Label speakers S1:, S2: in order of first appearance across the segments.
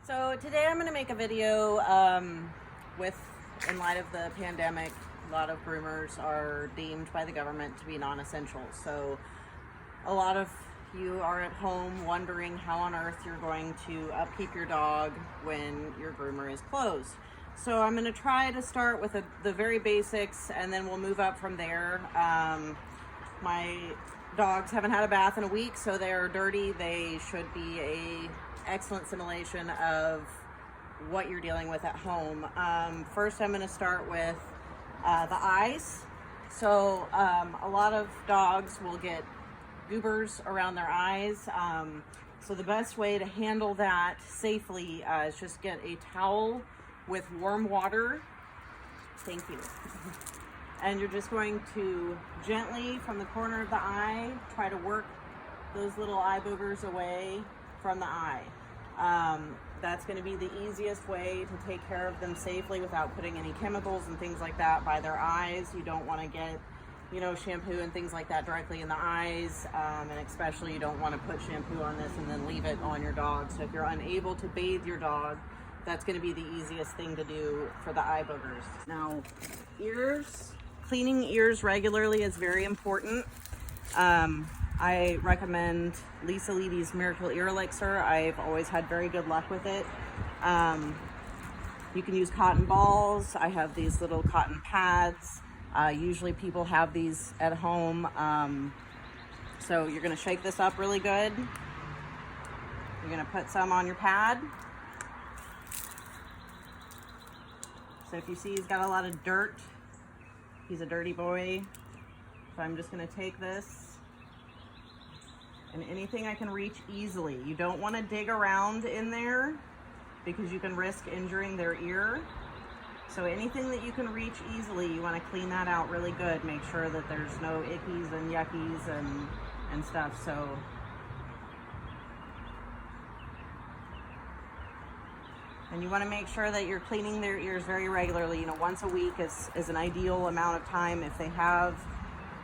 S1: So today I'm going to make a video in light of the pandemic. A lot of groomers are deemed by the government to be non-essential. So a lot of you are at home wondering how on earth you're going to upkeep your dog when your groomer is closed. So I'm going to try to start with the very basics, and then we'll move up from there. My dogs haven't had a bath in a week, so they're dirty. They should be a excellent simulation of what you're dealing with at home. First, I'm going to start with the eyes. So a lot of dogs will get goobers around their eyes. So the best way to handle that safely is just get a towel with warm water. Thank you. And you're just going to gently, from the corner of the eye, try to work those little eye boogers away from the eye. That's going to be the easiest way to take care of them safely without putting any chemicals and things like that by their eyes. You don't want to get, shampoo and things like that directly in the eyes, and especially you don't want to put shampoo on this and then leave it on your dog. So if you're unable to bathe your dog, that's going to be the easiest thing to do for the eye boogers. Now, ears. Cleaning ears regularly is very important. I recommend Lisa Leedy's Miracle Ear Elixir. I've always had very good luck with it. You can use cotton balls. I have these little cotton pads. Usually people have these at home. So you're going to shake this up really good. You're going to put some on your pad. So if you see he's got a lot of dirt, he's a dirty boy. So I'm just going to take this and anything I can reach easily. You don't want to dig around in there because you can risk injuring their ear. So anything that you can reach easily, you want to clean that out really good. Make sure that there's no ickies and yuckies and stuff. So and you want to make sure that you're cleaning their ears very regularly. Once a week is an ideal amount of time. If they have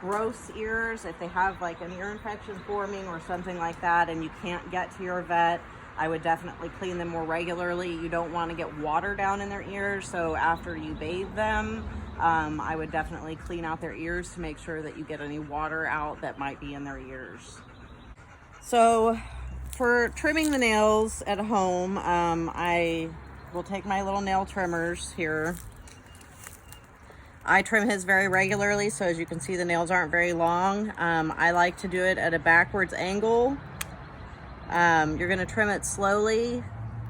S1: gross ears, if they have like an ear infection forming or something like that and you can't get to your vet, I would definitely clean them more regularly. You don't want to get water down in their ears, so after you bathe them, I would definitely clean out their ears to make sure that you get any water out that might be in their ears. So for trimming the nails at home, I will take my little nail trimmers here. I trim his very regularly, so as you can see, the nails aren't very long. I like to do it at a backwards angle. You're going to trim it slowly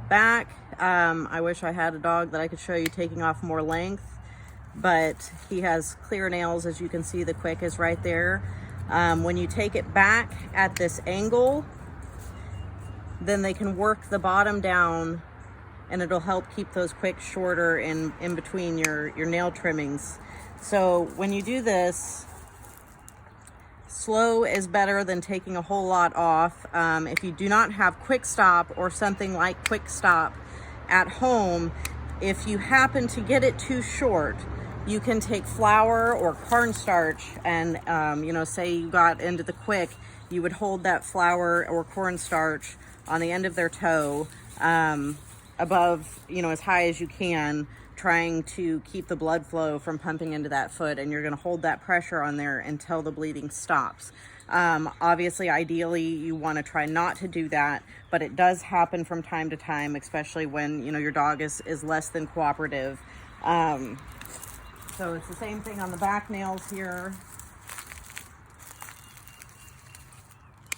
S1: back. I wish I had a dog that I could show you taking off more length, but he has clear nails. As you can see, the quick is right there. When you take it back at this angle, then they can work the bottom down and it'll help keep those quicks shorter in between your nail trimmings. So when you do this, slow is better than taking a whole lot off. If you do not have Quick Stop or something like Quick Stop at home, if you happen to get it too short, you can take flour or cornstarch and, say you got into the quick, you would hold that flour or cornstarch on the end of their toe, above, as high as you can, trying to keep the blood flow from pumping into that foot, and you're going to hold that pressure on there until the bleeding stops. Obviously, ideally, you want to try not to do that, but it does happen from time to time, especially when, your dog is less than cooperative. So it's the same thing on the back nails here.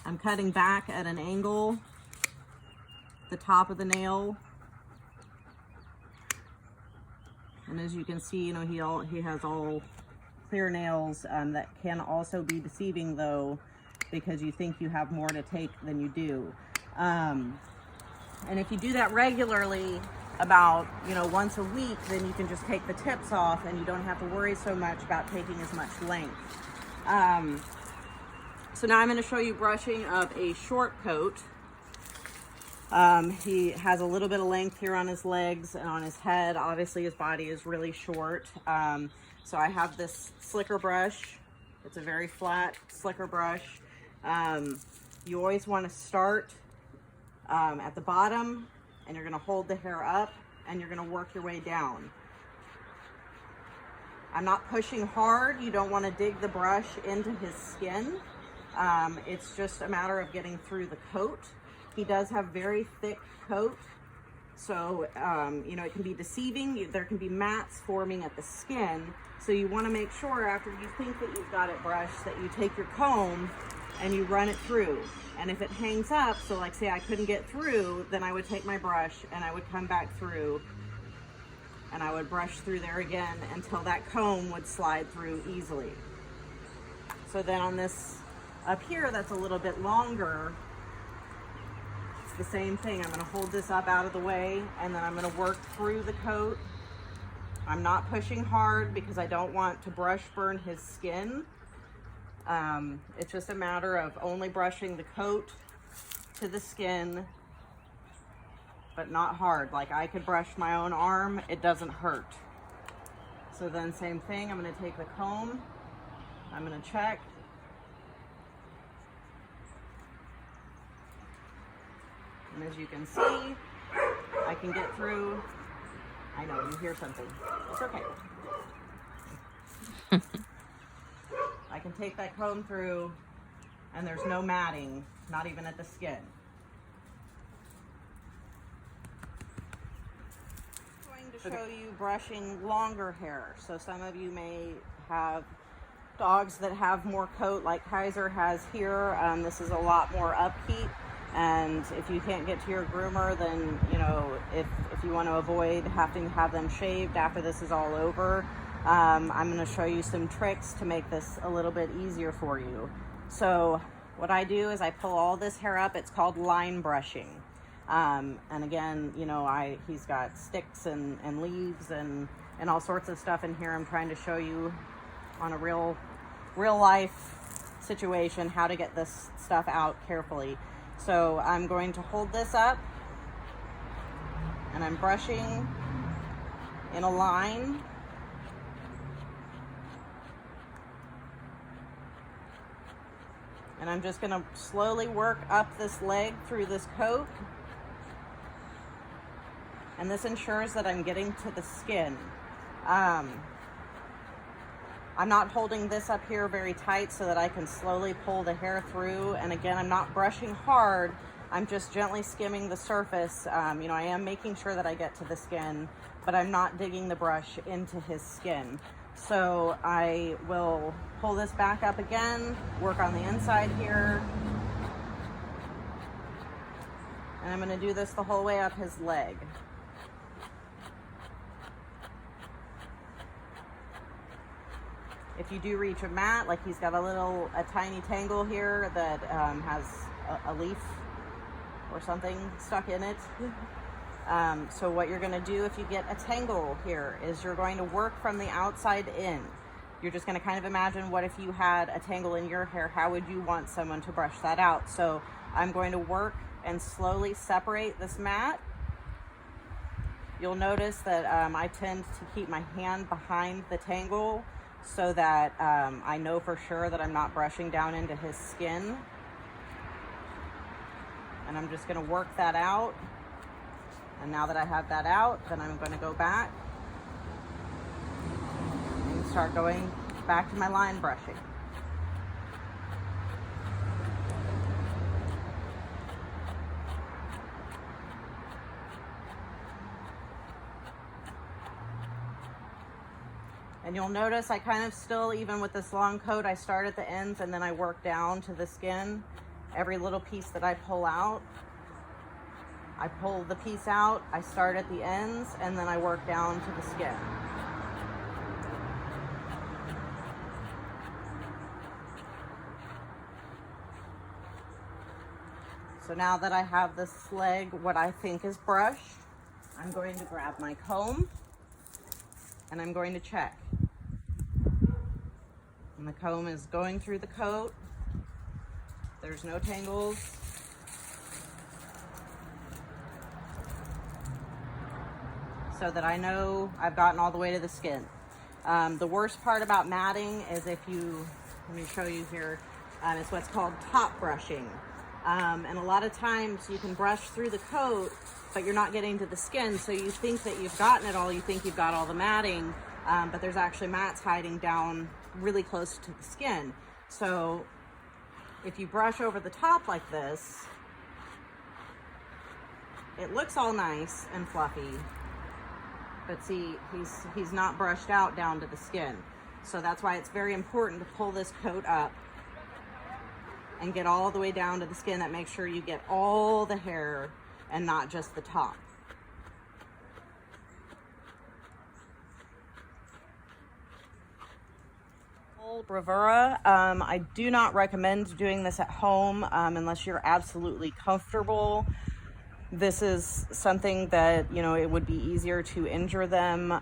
S1: I'm cutting back at an angle, the top of the nail. And as you can see, he has all clear nails. That can also be deceiving, though, because you think you have more to take than you do. And if you do that regularly, about once a week, then you can just take the tips off and you don't have to worry so much about taking as much length. So now I'm going to show you brushing of a short coat. He has a little bit of length here on his legs and on his head. Obviously his body is really short. So I have this slicker brush. It's a very flat slicker brush. You always want to start at the bottom and you're going to hold the hair up and you're going to work your way down. I'm not pushing hard. You don't want to dig the brush into his skin. It's just a matter of getting through the coat. He does have very thick coat, so you know, it can be deceiving. There can be mats forming at the skin, so you want to make sure after you think that you've got it brushed that you take your comb and you run it through. And if it hangs up, so like say I couldn't get through, then I would take my brush and I would come back through and I would brush through there again until that comb would slide through easily. So then on this up here that's a little bit longer, it's the same thing. I'm gonna hold this up out of the way and then I'm gonna work through the coat. I'm not pushing hard because I don't want to brush burn his skin. It's just a matter of only brushing the coat to the skin, but not hard. Like I could brush my own arm, it doesn't hurt. So then same thing, I'm gonna take the comb, I'm gonna check. And as you can see, I can get through. I know, you hear something. It's okay. I can take that comb through and there's no matting, not even at the skin. I'm going to show you brushing longer hair. So some of you may have dogs that have more coat like Kaiser has here. This is a lot more upkeep. And if you can't get to your groomer, then, you know, if you want to avoid having to have them shaved after this is all over, I'm going to show you some tricks to make this a little bit easier for you. So what I do is I pull all this hair up. It's called line brushing. And again, you know, he's got sticks and leaves and all sorts of stuff in here. I'm trying to show you on a real life situation how to get this stuff out carefully. So I'm going to hold this up and I'm brushing in a line. And I'm just going to slowly work up this leg through this coat. And this ensures that I'm getting to the skin. I'm not holding this up here very tight so that I can slowly pull the hair through. And again, I'm not brushing hard. I'm just gently skimming the surface. You know, I am making sure that I get to the skin, but I'm not digging the brush into his skin. So I will pull this back up again, work on the inside here. And I'm going to do this the whole way up his leg. If you do reach a mat, like he's got a tiny tangle here that has a leaf or something stuck in it. So what you're going to do if you get a tangle here is you're going to work from the outside in. You're just going to kind of imagine, what if you had a tangle in your hair? How would you want someone to brush that out? So I'm going to work and slowly separate this mat. You'll notice that I tend to keep my hand behind the tangle so that I know for sure that I'm not brushing down into his skin. And I'm just going to work that out. And now that I have that out, then I'm going to go back and start going back to my line brushing. And you'll notice I kind of still, even with this long coat, I start at the ends and then I work down to the skin. Every little piece that I pull out, I pull the piece out, I start at the ends, and then I work down to the skin. So now that I have this leg, what I think is brushed, I'm going to grab my comb and I'm going to check. And the comb is going through the coat. There's no tangles. So that I know I've gotten all the way to the skin. The worst part about matting is if you, let me show you here, it's what's called top brushing. And a lot of times you can brush through the coat, but you're not getting to the skin. So you think that you've gotten it all, you think you've got all the matting, but there's actually mats hiding down really close to the skin. So if you brush over the top like this, it looks all nice and fluffy, but see, he's not brushed out down to the skin. So that's why it's very important to pull this coat up and get all the way down to the skin. That makes sure you get all the hair and not just the top. Bravura. I do not recommend doing this at home unless you're absolutely comfortable. This is something that, you know, it would be easier to injure them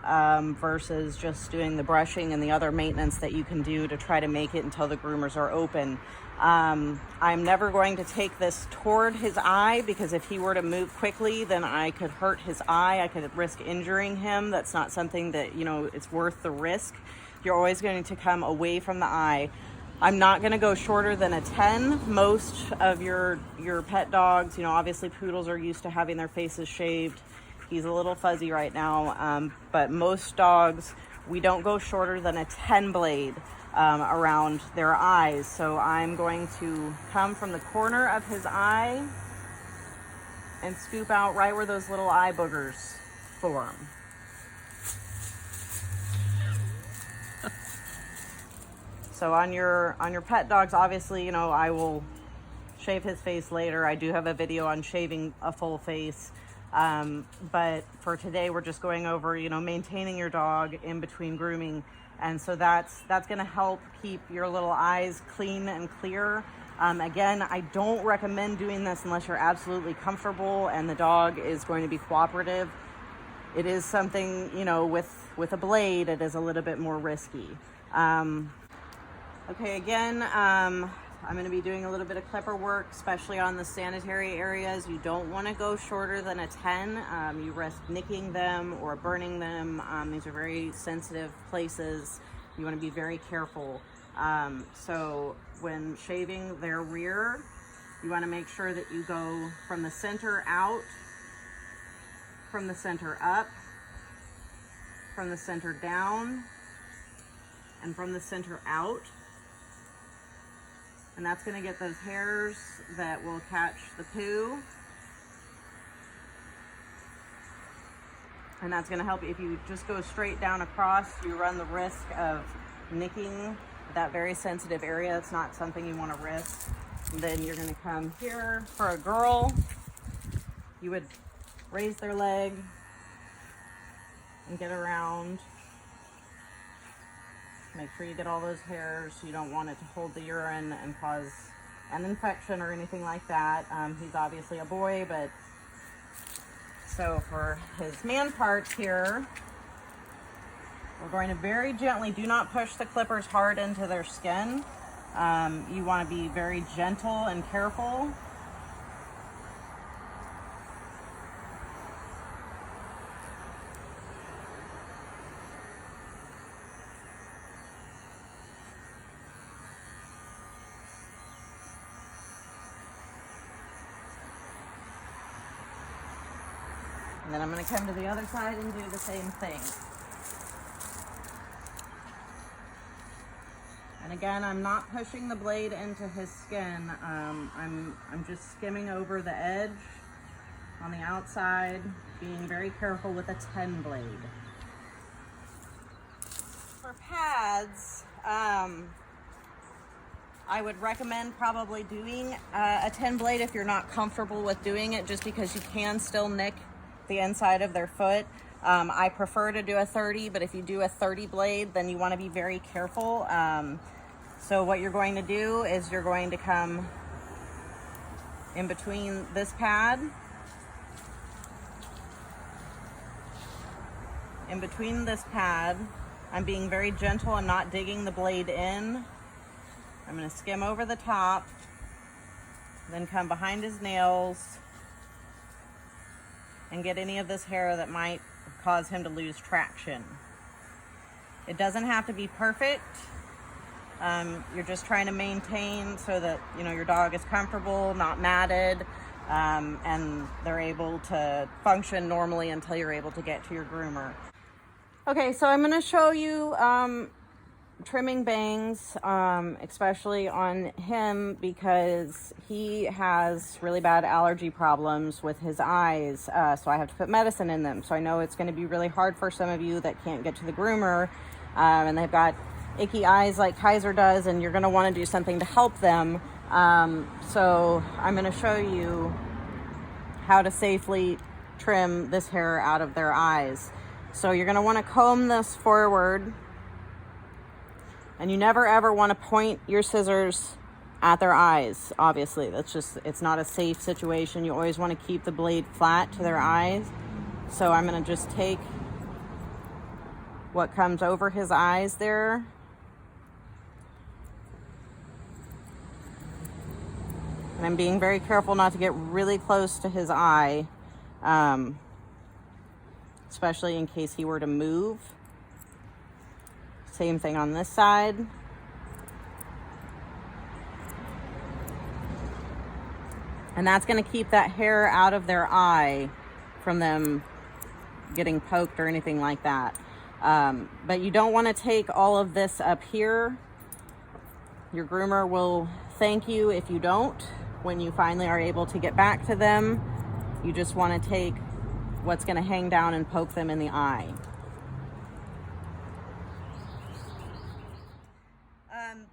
S1: versus just doing the brushing and the other maintenance that you can do to try to make it until the groomers are open. I'm never going to take this toward his eye, because if he were to move quickly, then I could hurt his eye. I could risk injuring him. That's not something that, you know, it's worth the risk. You're always going to come away from the eye. I'm not going to go shorter than a 10. Most of your pet dogs, you know, obviously poodles are used to having their faces shaved. He's a little fuzzy right now, but most dogs, we don't go shorter than a 10 blade around their eyes. So I'm going to come from the corner of his eye and scoop out right where those little eye boogers form. So on your pet dogs, obviously, you know, I will shave his face later. I do have a video on shaving a full face. But for today, we're just going over, you know, maintaining your dog in between grooming. And so that's going to help keep your little eyes clean and clear. Again, I don't recommend doing this unless you're absolutely comfortable and the dog is going to be cooperative. It is something, you know, with a blade, it is a little bit more risky. Okay, again, I'm going to be doing a little bit of clipper work, especially on the sanitary areas. You don't want to go shorter than a 10. You risk nicking them or burning them. These are very sensitive places. You want to be very careful. So when shaving their rear, you want to make sure that you go from the center out, from the center up, from the center down, and from the center out. And that's going to get those hairs that will catch the poo. And that's going to help you. If you just go straight down across, you run the risk of nicking that very sensitive area. It's not something you want to risk. And then you're going to come here. For a girl, you would raise their leg and get around. Make sure you get all those hairs. You don't want it to hold the urine and cause an infection or anything like that. He's obviously a boy, but so for his man parts here, we're going to very gently, do not push the clippers hard into their skin. You want to be very gentle and careful. And then I'm going to come to the other side and do the same thing. And again, I'm not pushing the blade into his skin. I'm just skimming over the edge on the outside, being very careful with a 10 blade. For pads, I would recommend probably doing a 10 blade if you're not comfortable with doing it, just because you can still nick the inside of their foot. I prefer to do a 30, but if you do a 30 blade, then you want to be very careful. So what you're going to do is you're going to come in between this pad, I'm being very gentle and not digging the blade in. I'm going to skim over the top, then come behind his nails and get any of this hair that might cause him to lose traction. It doesn't have to be perfect. You're just trying to maintain so that, you know, your dog is comfortable, not matted, and they're able to function normally until you're able to get to your groomer. Okay, so I'm going to show you trimming bangs, especially on him because he has really bad allergy problems with his eyes, so I have to put medicine in them. So I know it's going to be really hard for some of you that can't get to the groomer, and they've got icky eyes like Kaiser does, and you're going to want to do something to help them. So I'm going to show you how to safely trim this hair out of their eyes. So you're going to want to comb this forward. And you never ever want to point your scissors at their eyes, obviously. It's not a safe situation. You always want to keep the blade flat to their eyes. So I'm going to just take what comes over his eyes there. And I'm being very careful not to get really close to his eye, especially in case he were to move. Same thing on this side. And that's going to keep that hair out of their eye from them getting poked or anything like that. But you don't want to take all of this up here. Your groomer will thank you if you don't. When you finally are able to get back to them, you just want to take what's going to hang down and poke them in the eye.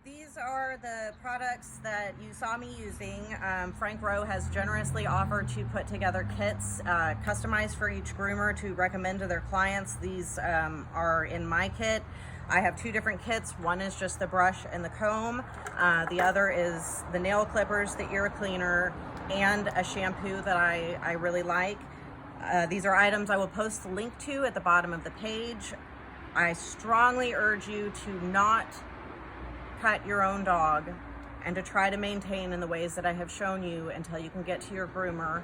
S1: These are the products that you saw me using. Frank Rowe has generously offered to put together kits customized for each groomer to recommend to their clients. These are in my kit. I have two different kits. One is just the brush and the comb. The other is the nail clippers, the ear cleaner, and a shampoo that I really like. These are items I will post the link to at the bottom of the page. I strongly urge you to not cut your own dog and to try to maintain in the ways that I have shown you until you can get to your groomer.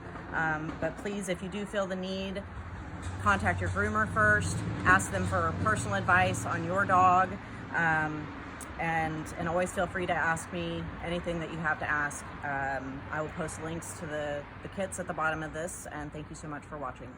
S1: But please, if you do feel the need, contact your groomer first, ask them for personal advice on your dog, and always feel free to ask me anything that you have to ask. I will post links to the kits at the bottom of this, and thank you so much for watching.